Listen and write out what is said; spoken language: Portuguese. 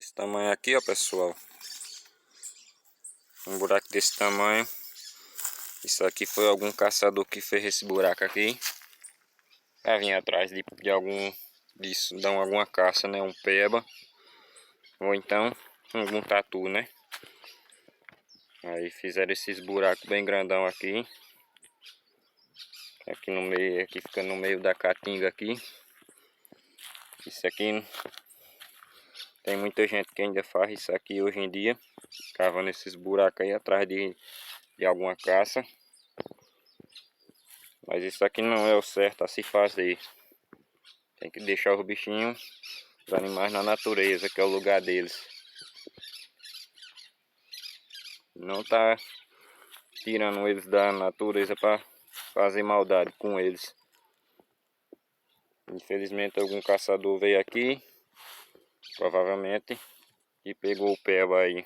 Esse tamanho aqui, ó, pessoal. Um buraco desse tamanho. Isso aqui foi algum caçador que fez esse buraco aqui pra vir atrás de algum disso, dar alguma caça, né? Um peba. Ou então algum tatu, né? Aí fizeram esses buracos bem grandão aqui. Aqui no meio, aqui fica no meio da caatinga aqui. Isso aqui tem muita gente que ainda faz isso aqui hoje em dia, cavando esses buracos aí atrás de alguma caça. Mas isso aqui não é o certo a se fazer. Tem que deixar os bichinhos, os animais na natureza, que é o lugar deles. Não tá tirando eles da natureza para fazer maldade com eles. Infelizmente algum caçador veio aqui, provavelmente, e pegou o peba aí.